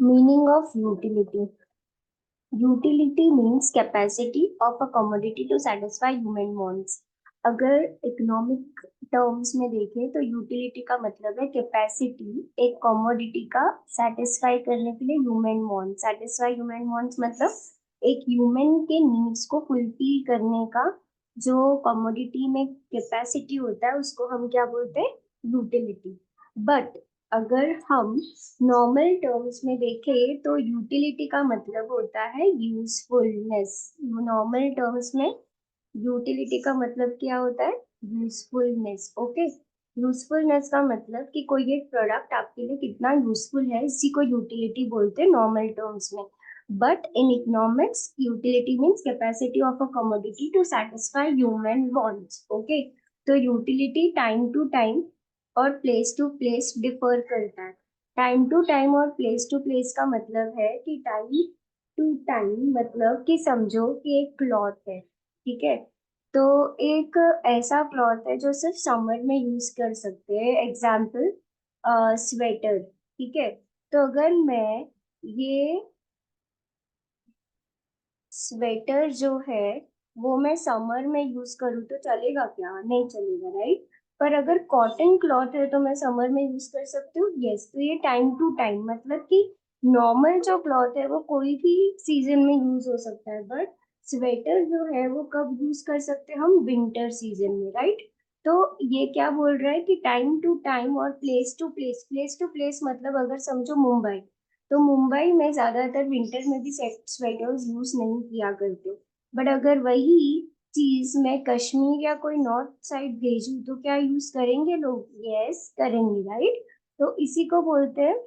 Meaning of utility. Utility means capacity of a commodity to satisfy human wants. अगर economic terms में देखें तो utility का मतलब है कैपेसिटी एक कमोडिटी का सेटिस्फाई करने के लिए human want. Satisfy human wants मतलब एक ह्यूमन के नीड्स को फुलफिल करने का जो कमोडिटी में कैपेसिटी होता है उसको हम क्या बोलते हैं, यूटिलिटी। बट अगर हम नॉर्मल टर्म्स में देखें तो यूटिलिटी का मतलब होता है यूजफुलनेस। नॉर्मल टर्म्स में यूटिलिटी का मतलब क्या होता है, यूजफुलनेस। ओके, यूजफुलनेस का मतलब कि कोई एक प्रोडक्ट आपके लिए कितना यूजफुल है, इसी को यूटिलिटी बोलते हैं नॉर्मल टर्म्स में। But in economics utility means capacity of a commodity to satisfy human wants. Okay, तो यूटिलिटी टाइम टू टाइम और प्लेस टू प्लेस डिफर करता है। टाइम टू टाइम और प्लेस टू प्लेस का मतलब है कि टाइम टू टाइम मतलब कि समझो कि एक क्लॉथ है, ठीक है, तो एक ऐसा क्लॉथ है जो सिर्फ समर में यूज कर सकते हैं, एग्जाम्पल स्वेटर, ठीक है। तो अगर मैं ये स्वेटर जो है वो मैं समर में यूज करूँ तो चलेगा क्या, नहीं चलेगा, राइट। पर अगर कॉटन क्लॉथ है तो मैं समर में यूज कर सकती हूँ, यस। तो ये टाइम टू टाइम मतलब कि नॉर्मल जो क्लॉथ है वो कोई भी सीजन में यूज हो सकता है, बट स्वेटर जो है वो कब यूज कर सकते हैं हम, विंटर सीजन में, राइट। तो ये क्या बोल रहा है कि टाइम टू टाइम और place to place. Place to place मतलब अगर समझो मुंबई, तो मुंबई में ज्यादातर विंटर में भी स्वेटर्स यूज नहीं किया करते। बट अगर वही चीज मैं कश्मीर या कोई नॉर्थ साइड भेजूं तो क्या यूज करेंगे लोग, यस करेंगे, राइट। तो इसी को बोलते हैं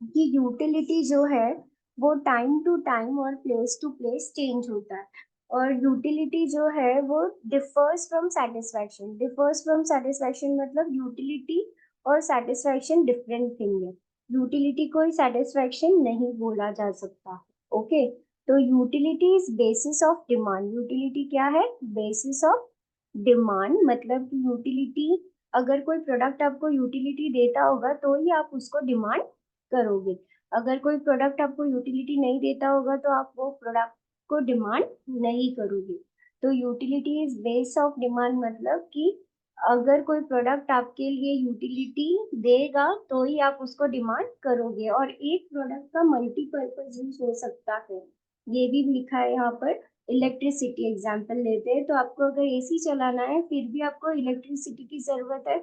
कि यूटिलिटी जो है वो टाइम टू टाइम और प्लेस टू प्लेस चेंज होता है। और यूटिलिटी जो है वो differs from satisfaction. Differs from satisfaction मतलब यूटिलिटी और सेटिस्फैक्शन डिफरेंट थिंग है। यूटिलिटी को ही सेटिस्फैक्शन नहीं बोला जा सकता। ओके, तो utility is basis of demand. Utility क्या है, बेसिस ऑफ डिमांड। मतलब कि यूटिलिटी, अगर कोई प्रोडक्ट आपको यूटिलिटी देता होगा तो ही आप उसको डिमांड करोगे। अगर कोई प्रोडक्ट आपको यूटिलिटी नहीं देता होगा तो आप वो प्रोडक्ट को डिमांड नहीं करोगे। तो utility is base of demand मतलब कि अगर कोई प्रोडक्ट आपके लिए यूटिलिटी देगा तो ही आप उसको डिमांड करोगे। और एक प्रोडक्ट का मल्टीपर्पज यूज हो सकता है, ये भी लिखा है यहाँ पर। इलेक्ट्रिसिटी एग्जांपल लेते हैं तो आपको अगर एसी चलाना है फिर भी आपको इलेक्ट्रिसिटी की जरूरत है,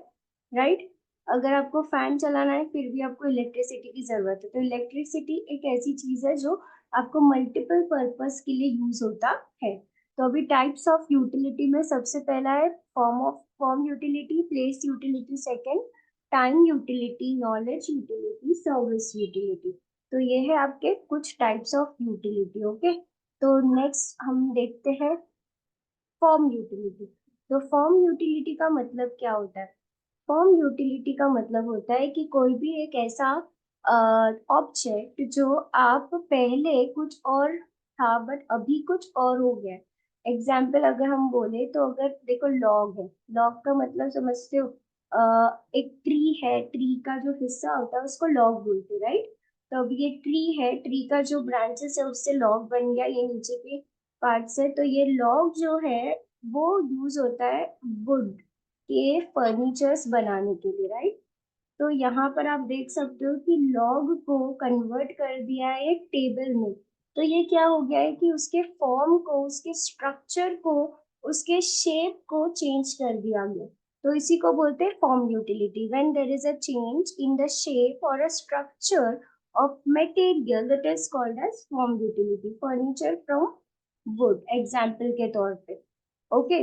राइट। अगर आपको फैन चलाना है फिर भी आपको इलेक्ट्रिसिटी की जरूरत है। तो इलेक्ट्रिसिटी एक ऐसी चीज है जो आपको मल्टीपल पर्पस के लिए यूज होता है। तो अभी टाइप्स ऑफ यूटिलिटी में सबसे पहला है form utility, place utility second, time utility, knowledge utility, service utility. तो ये है आपके कुछ टाइप्स ऑफ यूटिलिटी। ओके, तो नेक्स्ट हम देखते हैं फॉर्म यूटिलिटी। तो फॉर्म यूटिलिटी का मतलब क्या होता है, फॉर्म यूटिलिटी का मतलब होता है कि कोई भी एक ऐसा ऑब्जेक्ट जो आप पहले कुछ और था बट अभी कुछ और हो गया। एग्जाम्पल अगर हम बोले तो अगर देखो लॉग है, लॉग का मतलब समझते हो, एक ट्री है, ट्री का जो हिस्सा होता है उसको लॉग बोलते हैं, राइट। तो अब ये ट्री है, ट्री का जो ब्रांचेस है उससे लॉग बन गया, ये नीचे के पार्ट से। तो ये लॉग जो है वो यूज होता है वुड के फर्नीचर्स बनाने के लिए, राइट। तो यहाँ पर आप देख सकते हो कि लॉग को कन्वर्ट कर दिया है एक टेबल में। तो ये क्या हो गया है कि उसके फॉर्म को, उसके स्ट्रक्चर को, उसके शेप को चेंज कर दिया गया। तो इसी को बोलते हैं form utility. When there is a change in the shape और a structure of material that is called as form utility. Furniture from wood example के तौर पे। Okay,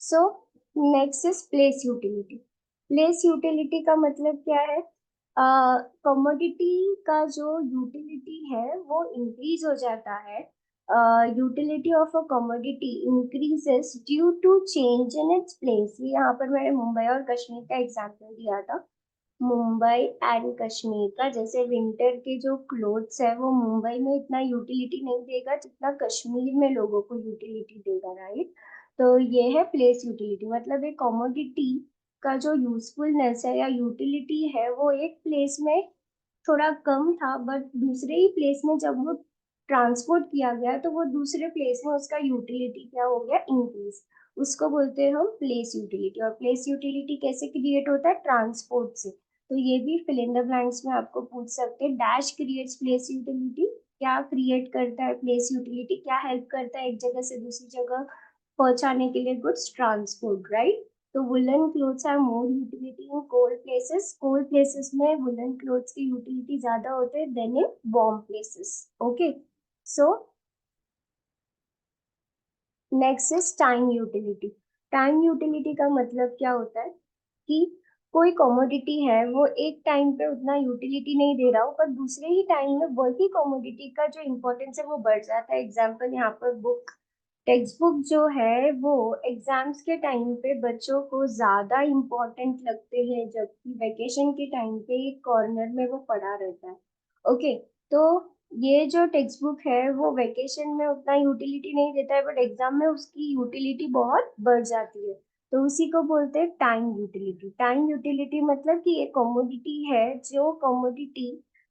so next is place utility. Place utility का मतलब क्या है, commodity का जो यूटिलिटी है वो इंक्रीज हो जाता है। Utility of a commodity increases due to change in its place. ये यहाँ पर मैंने मुंबई और कश्मीर का एग्जांपल दिया था। मुंबई एंड कश्मीर का, जैसे विंटर के जो क्लोथ्स है वो मुंबई में इतना यूटिलिटी नहीं देगा जितना कश्मीर में लोगों को यूटिलिटी देगा, राइट। तो ये है प्लेस यूटिलिटी। मतलब एक कमोडिटी का जो यूजफुलनेस है या यूटिलिटी है वो एक प्लेस में थोड़ा कम था, बट दूसरे ही प्लेस में जब वो ट्रांसपोर्ट किया गया तो वो दूसरे प्लेस में उसका यूटिलिटी क्या हो गया, इंक्रीज। उसको बोलते हैं हम प्लेस यूटिलिटी। और प्लेस यूटिलिटी कैसे क्रिएट होता है, ट्रांसपोर्ट से। तो ये भी फिल इन द ब्लैंक्स में आपको पूछ सकते हैं। डैश क्रिएट्स प्लेस यूटिलिटी, क्या क्रिएट करता है प्लेस यूटिलिटी, क्या हेल्प करता है एक जगह से दूसरी जगह पहुंचाने के लिए, गुड्स ट्रांसपोर्ट, राइट। तो woollen clothes have more utility in cold places. Cold places में वुलन क्लोथ्स की यूटिलिटी ज्यादा होते हैं than in warm places. Okay, so next is time utility. Time utility का मतलब क्या होता है कि कोई कमोडिटी है, वो एक टाइम पे उतना यूटिलिटी नहीं दे रहा हो, पर दूसरे ही टाइम में वही कमोडिटी का जो इम्पोर्टेंस है वो बढ़ जाता है। एग्जाम्पल यहाँ पर बुक, टेक्स्ट बुक जो है वो एग्जाम्स के टाइम पे बच्चों को ज्यादा इम्पोर्टेंट लगते हैं, जबकि वेकेशन के टाइम पे एक कॉर्नर में वो पड़ा रहता है। ओके, तो ये जो टेक्स्ट बुक है वो वेकेशन में उतना यूटिलिटी नहीं देता है, बट एग्जाम में उसकी यूटिलिटी बहुत बढ़ जाती है। तो उसी को बोलते हैं टाइम यूटिलिटी। टाइम यूटिलिटी मतलब कि एक कमोडिटी है, जो कमोडिटी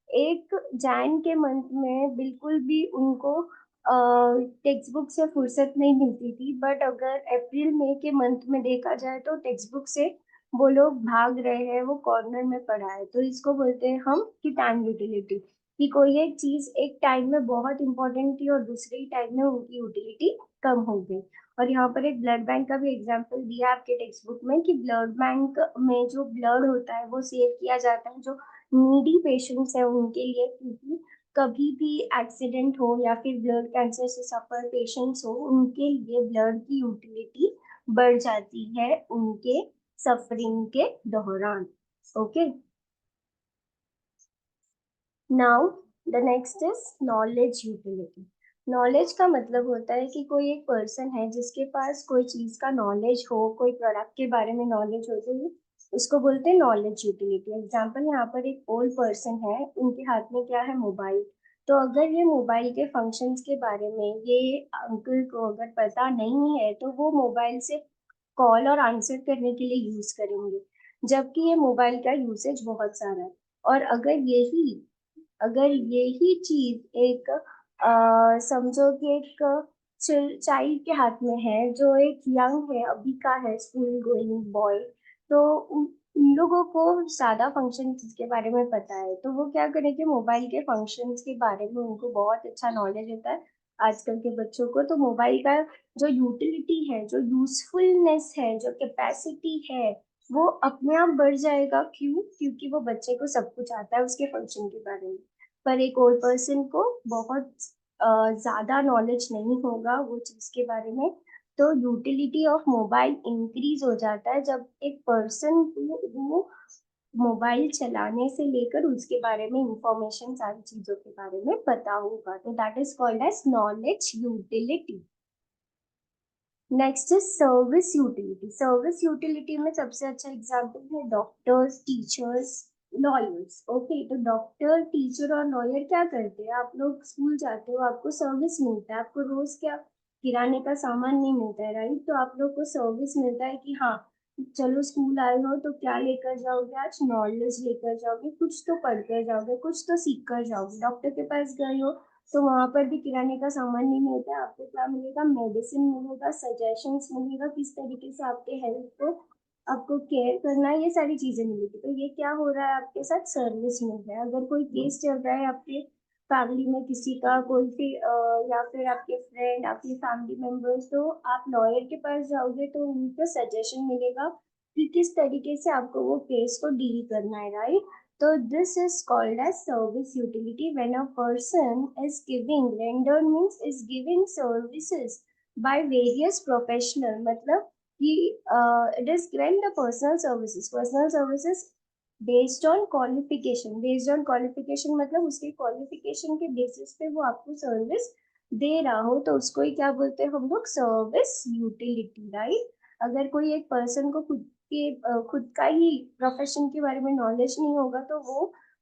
एक जैन के मंथ में बिल्कुल भी उनको टेक्स्ट बुक से फुर्सत नहीं मिलती थी, बट अगर अप्रैल मई के मंथ में देखा जाए तो टेक्स्ट बुक से वो लोग भाग रहे हैं, वो कॉर्नर में पड़ा है। तो इसको बोलते हैं हम कि टाइम यूटिलिटी, कि कोई एक चीज एक टाइम में बहुत इंपॉर्टेंट थी और दूसरे टाइम में उनकी यूटिलिटी कम हो गई। और यहाँ पर एक ब्लड बैंक का भी एग्जांपल दिया है आपके टेक्स्ट बुक में, कि ब्लड बैंक में जो ब्लड होता है वो सेव किया जाता है जो नीडी पेशेंट्स है उनके लिए, क्योंकि कभी भी एक्सीडेंट हो या फिर ब्लड कैंसर से सफर पेशेंट्स हो, उनके लिए ब्लड की यूटिलिटी बढ़ जाती है उनके सफरिंग के दौरान। Okay, now the next is knowledge utility. Knowledge का मतलब होता है कि कोई एक पर्सन है जिसके पास कोई चीज का नॉलेज हो, कोई प्रोडक्ट के बारे में नॉलेज हो, तो उसको बोलते हैं नॉलेज यूटिलिटी। एग्जाम्पल यहाँ पर एक ओल्ड पर्सन है, उनके हाथ में क्या है, मोबाइल। तो अगर ये मोबाइल के फंक्शंस के बारे में ये अंकल को अगर पता नहीं है, तो वो मोबाइल से कॉल और आंसर करने के लिए यूज करेंगे, जबकि ये मोबाइल का यूसेज बहुत सारा है। और अगर यही चीज एक समझो कि एक चाइल्ड के हाथ में है, जो एक यंग है, अभी का है, स्कूल गोइंग बॉय, तो उन लोगों को ज्यादा फंक्शन के बारे में पता है, तो वो क्या करेंगे, मोबाइल के फंक्शंस के बारे में उनको बहुत अच्छा नॉलेज होता है। आजकल के बच्चों को तो मोबाइल का जो यूटिलिटी है, जो यूजफुलनेस है, जो कैपेसिटी है, वो अपने आप बढ़ जाएगा। क्यों? क्योंकि वो बच्चे को सब कुछ आता है उसके फंक्शन के बारे में। पर एक ओल्ड पर्सन को बहुत ज्यादा नॉलेज नहीं होगा वो चीज के बारे में। तो यूटिलिटी ऑफ मोबाइल इंक्रीज हो जाता है जब एक पर्सन को वो मोबाइल चलाने से लेकर उसके बारे में इंफॉर्मेशन, सारी चीजों के बारे में पता होगा। तो that is called as knowledge utility. Next is service utility. Service utility में सबसे अच्छा एग्जांपल है डॉक्टर्स, टीचर्स, लॉयर्स। ओके, तो डॉक्टर, टीचर और लॉयर क्या करते हैं, आप लोग स्कूल जाते हो, आपको सर्विस मिलता है, आपको रोज क्या किराने का सामान नहीं मिलता है, राइट। तो आप लोग को सर्विस मिलता है कि हाँ, चलो स्कूल आए हो तो क्या लेकर जाओगे, आज नॉलेज लेकर जाओगे, कुछ तो पढ़ कर जाओगे, कुछ तो सीख कर जाओगे। डॉक्टर के पास गए हो तो वहां पर भी किराने का सामान नहीं मिलता है, आपको क्या मिलेगा, मेडिसिन मिलेगा, सजेशंस मिलेगा, किस तरीके से आपके हेल्थ को आपको केयर करना है, ये सारी चीजें मिलेगी। तो ये क्या हो रहा है, आपके साथ सर्विस मिल रहा है। अगर कोई केस चल रहा है आपके फैमिली में किसी का, कोई भी या फिर आपके फ्रेंड, आपके फैमिली मेंबर्स, तो आप लॉयर के पास जाओगे तो उनको सजेशन मिलेगा कि किस तरीके से आपको वो केस को डील करना है, right. So this is called as service utility. When a person is giving, render means is giving services by various professional, मतलब कि it is given the personal services. Personal services based on qualification. Based on qualification मतलब उसके qualification के basis पे वो आपको service दे रहा हो, तो उसको ही क्या बोलते हैं हम लोग, सर्विस यूटिलिटी, राइट। अगर कोई एक पर्सन को खुद का ही प्रोफेशन के बारे में नॉलेज नहीं होगा तो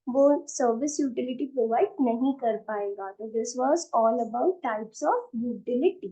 वो सर्विस यूटिलिटी प्रोवाइड नहीं कर पाएगा। तो this was all about types of utility.